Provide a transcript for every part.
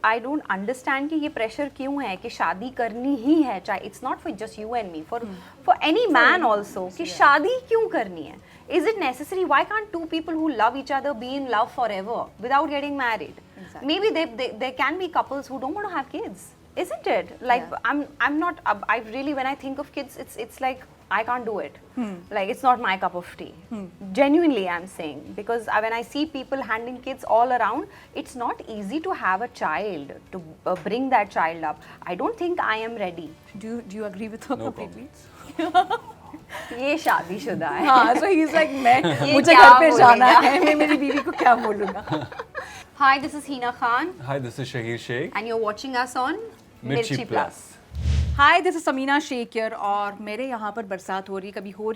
I don't understand कि ये pressure क्यों है कि शादी करनी ही है, चाहे it's not for just you and me, for any man also कि शादी क्यों करनी है? Is it necessary? Why can't two people who love each other be in love forever without getting married? Exactly. Maybe there can be couples who don't want to have kids, isn't it? Like I'm not. I really, when I think of kids, it's like I can't do it. Like it's not my cup of tea. Genuinely, I'm saying, because when I see people handing kids all around, it's not easy to have a child, to bring that child up. I don't think I am ready. Do you agree with her No completely? ये शादीशुदा है. हाँ, so he's like मैं ये मुझे क्या घर पे जाना बोलेगा? है, मैं मेरी बीवी को क्या बोलूँगा? Hi, this is Hina Khan, Hi, this is Shahir Sheikh. and you're watching us on Mirchi Plus. Hi this is Sameena Shaikh here और मेरे यहाँ पर बरसात हो रही है,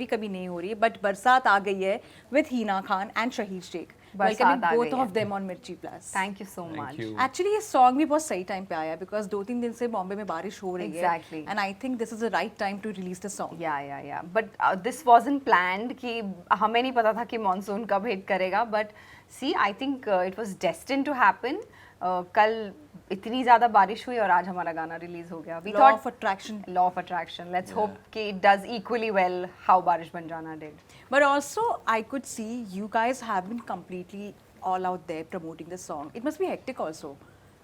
कभी नहीं हो रही, बट बरसात आ गई है विद हीना खान एंड शहीद शेख. बरसात आ बोथ गई ऑफ है. देम ऑन मिर्ची plus. Thank you so Thank much. you. Actually ये सॉन्ग भी बहुत सही टाइम पे आया बिकॉज 2-3 दिन से बॉम्बे में बारिश हो रही है Exactly. And I think this is the right time to release the song. Yeah. But this wasn't planned कि हमें नहीं पता था कि मानसून कब हिट करेगा. But see, I think it was destined to happen. कल इतनी ज़्यादा बारिश हुई और आज हमारा गाना रिलीज हो गया. We law thought of attraction. law of attraction. Let's hope कि it does equally well how बारिश बन जाना did. But also, I could see you guys have been completely all out there promoting the song. It must be hectic also.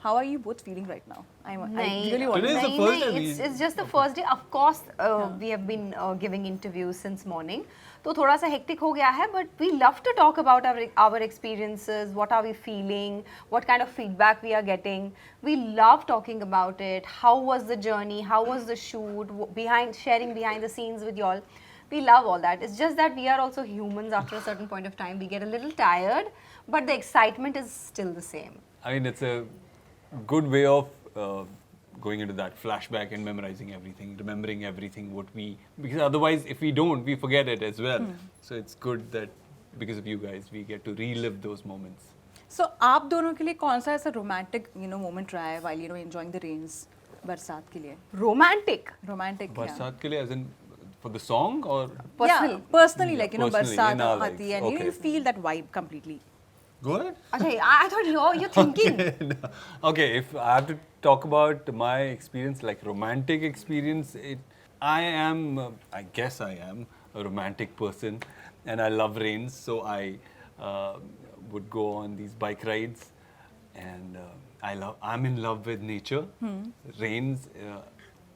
How are you both feeling right now? I really want Today to is know. the first day It's just the first day. Of course, we have been giving interviews since morning. तो थोड़ा सा hectic हो गया है, but we love to talk about our experiences. What are we feeling? What kind of feedback we are getting? We love talking about it. How was the journey? How was the shoot? Sharing behind the scenes with y'all. We love all that. It's just that we are also humans. After a certain point of time, we get a little tired, but the excitement is still the same. I mean, it's a good way of going into that flashback and memorizing everything, remembering everything because otherwise if we don't, we forget it as well. So it's good that because of you guys, we get to relive those moments. So आप दोनों के लिए कौन सा ऐसा romantic moment रहा है while enjoying the rains बरसात के लिए? Romantic. Romantic. Barsat ke liye, as in for the song or Personal. Yeah, personally, like Personally, बरसात in our आती है lives, and you okay. feel that vibe completely. go ahead. Okay, I thought you're thinking. Okay, if I have to talk about my experience, like romantic experience, I guess I am a romantic person, and I love rains, so I would go on these bike rides, and I'm in love with nature, rains,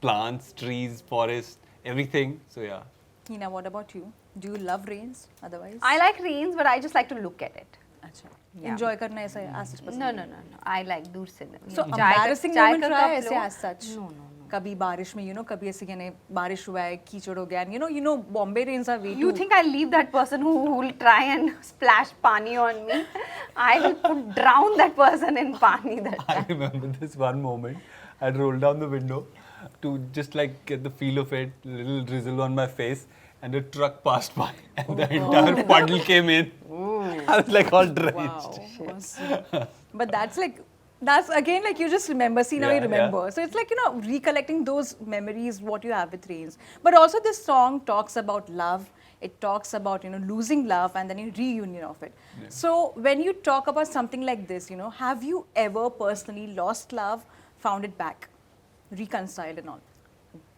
plants, trees, forest, everything. So yeah. Hina, what about you? Do you love rains otherwise? I like rains, but I just like to look at it. अच्छा. Yeah. Enjoy करना ऐसा as such पसंद No. नहीं? I like दूर से. So चाय का- embarrassing चाय moment का रहा है कप ऐसे लो. as such? No. कभी बारिश में कभी ऐसे बारिश हुआ है, कीचड़ हो गया, and you know Bombay rains are way You too. think I'll leave that person who will try and splash pani on me? I will drown that person in pani that I time. remember this one moment. I'd roll down the window to just like get the feel of it, little drizzle on my face, and a truck passed by, and the entire puddle came in. I was like all drenched. Wow. Awesome. But that's again like you just remember, see now you Yeah, remember. yeah. So it's like recollecting those memories, what you have with rains. But also this song talks about love. It talks about losing love and then reunion of it. Yeah. So when you talk about something like this, have you ever personally lost love, found it back, reconciled and all?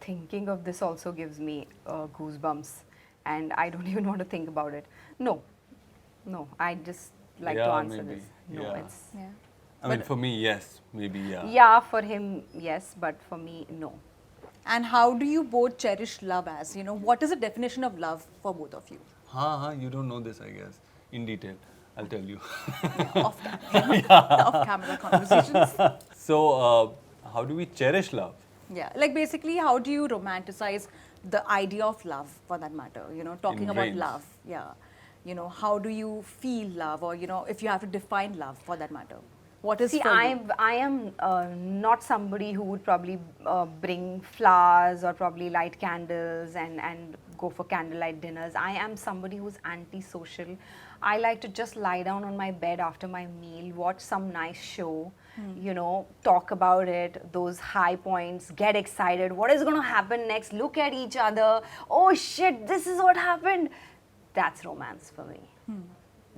Thinking of this also gives me goosebumps, and I don't even want to think about it. No. I just like to Yeah, answer maybe. this. No, Yeah. it's Yeah. I mean, for me, yes, maybe, yeah. yeah, for him yes, but for me no. And how do you both cherish love as? What is the definition of love for both of you? You don't know this, I guess, in detail. I'll tell you. Off camera. Off camera conversations. So, how do we cherish love? Yeah, like basically, how do you romanticize the idea of love for that matter? Talking In about rains. love. Yeah. How do you feel love, or if you have to define love for that matter? What is See, for you? I am not somebody who would probably bring flowers or probably light candles and go for candlelight dinners. I am somebody who's anti-social. I like to just lie down on my bed after my meal, watch some nice show, talk about it, those high points, get excited. What is going to happen next? Look at each other. Oh shit, this is what happened. That's romance for me.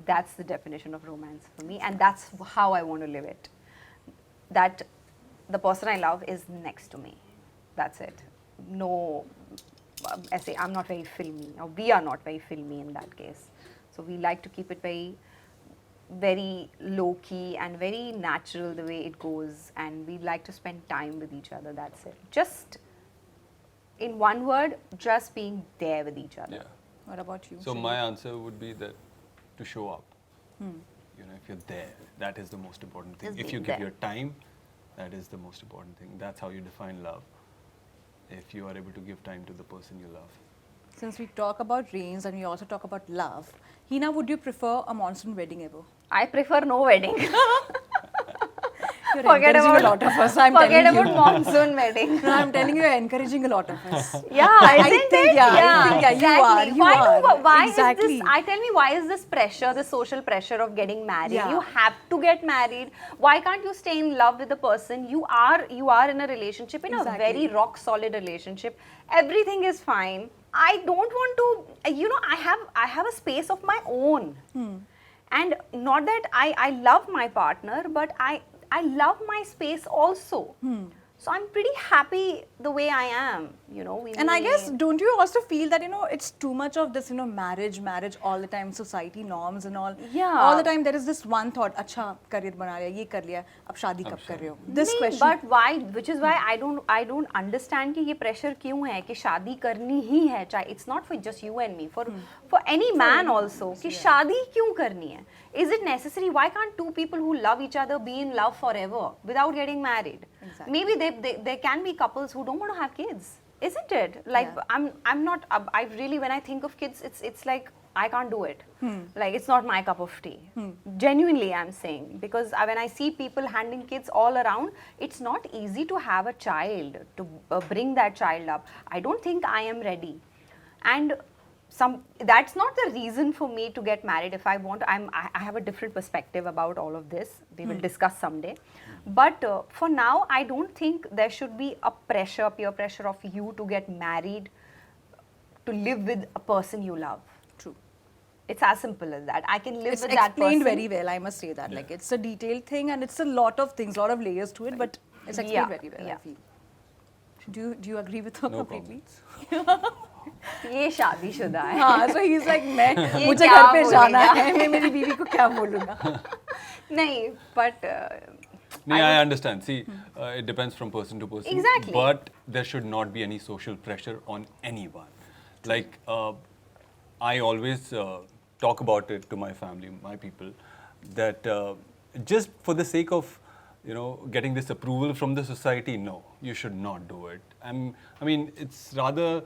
That's the definition of romance for me, and that's how I want to live it. that the person I love is next to me. That's it. No, I say I'm not very filmy, or we are not very filmy in that case. So we like to keep it very low key and very natural the way it goes, and we like to spend time with each other. That's it. Just in one word, just being there with each other. Yeah. What about you? So Shahir? my answer would be that to show up. You know, if you're there, that is the most important thing. Just If you being give there. your time, that is the most important thing. That's how you define love. If you are able to give time to the person you love. Since we talk about rains and we also talk about love, Hina, would you prefer a monsoon wedding ever? I prefer no wedding. You're Forget encouraging about a lot of us. I'm forget telling about you. monsoon wedding. No, I'm telling you, you're encouraging a lot of us. Yeah, isn't think, it? yeah, I think, yeah, you are, exactly. you are. Why Exactly. is this? Tell me, why is this pressure, this social pressure of getting married? Yeah. You have to get married. Why can't you stay in love with the person you are in a relationship, in Exactly. a very rock solid relationship? Everything is fine. I don't want to. I have a space of my own, and not that I love my partner, but I love my space also. So I'm pretty happy the way I am, And I guess, don't you also feel that, it's too much of this, marriage all the time, society norms and all. Yeah. All the time there is this one thought, acha, career bana liya, ye kar liya, ab shaadi kab kar rahe ho? This नहीं, question. but why, which is why I don't understand कि ये pressure क्यों है कि शादी करनी ही है, चाहे it's not for just you and me, for any man also, कि शादी क्यों करनी है? Is it necessary? Why can't two people who love each other be in love forever without getting married? Exactly. Maybe there can be couples who don't want to have kids, isn't it? Like Yeah. I'm not. I really, when I think of kids, it's like I can't do it. Like it's not my cup of tea. Genuinely, I'm saying, because when I see people handing kids all around, it's not easy to have a child, to bring that child up. I don't think I am ready, and that's not the reason for me to get married. If I want, I have a different perspective about all of this. We will discuss someday. But for now, I don't think there should be a peer pressure of you to get married, to live with a person you love. True. It's as simple as that. I can live It's with that person. explained very well, I must say that. Like, it's a detailed thing and it's a lot of things, a lot of layers to it, but it's explained very well, I feel. Do you agree with her No completely? comments. ये शादीशुदा है. हाँ, so he's like, मैं ये मुझे क्या घर पे जाना बोलेगा? है, मैं मेरी बीवी को क्या बोलूँगा? नहीं, but I understand. See, it depends from person to person. Exactly. But there should not be any social pressure on anyone. Like, I always talk about it to my family, my people, that just for the sake of, getting this approval from the society, no, you should not do it. I mean, it's rather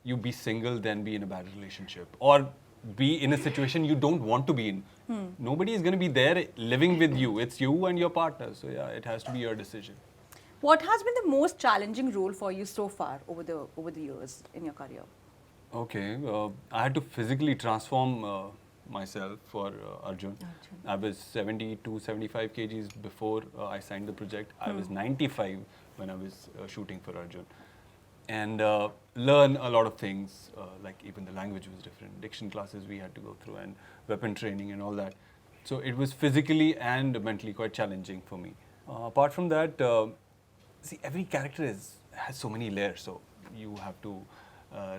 you be single than be in a bad relationship, or be in a situation you don't want to be in. Nobody is going to be there living with you. It's you and your partner. So yeah, it has to be your decision. What has been the most challenging role for you so far over the years in your career? Okay, I had to physically transform myself for Arjun. I was 72, 75 kgs before I signed the project. I was 95 when I was shooting for Arjun. And learn a lot of things, like even the language was different, diction classes we had to go through, and weapon training and all that. So it was physically and mentally quite challenging for me. Apart from that, see, every character has so many layers, so you have to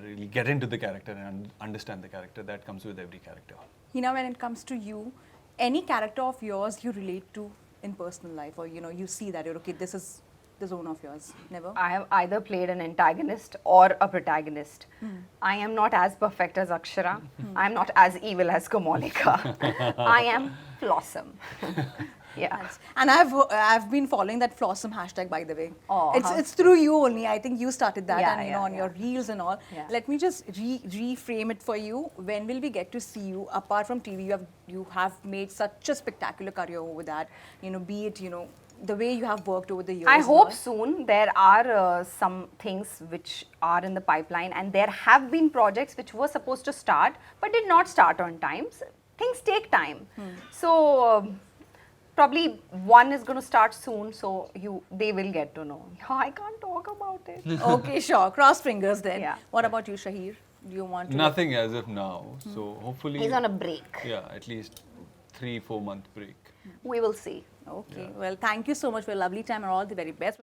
really get into the character and understand the character. That comes with every character. Hina, when it comes to you, any character of yours you relate to in personal life, or you see that you're okay, this is the zone of yours? Never? I have either played an antagonist or a protagonist. I am not as perfect as Akshara. I am not as evil as Kamalika. I am Flossom. Yeah. Nice. And I've been following that Flossom hashtag, by the way. Oh, it's through you only. I think you started that, Yeah, and yeah, on yeah. your reels and all. Yeah. Let me just reframe it for you. When will we get to see you? Apart from TV, you have made such a spectacular career over that. Be it the way you have worked over the years. I and hope all. soon. There are some things which are in the pipeline, and there have been projects which were supposed to start but did not start on time. So things take time. So probably one is going to start soon, so they will get to know. I can't talk about it. Okay, sure. Cross fingers then. Yeah. What about you, Shahir? Do you want to? Nothing as of now. So hopefully, He's on a break. yeah, at least 3-4 month break. We will see. Okay. Well, thank you so much for a lovely time and all the very best.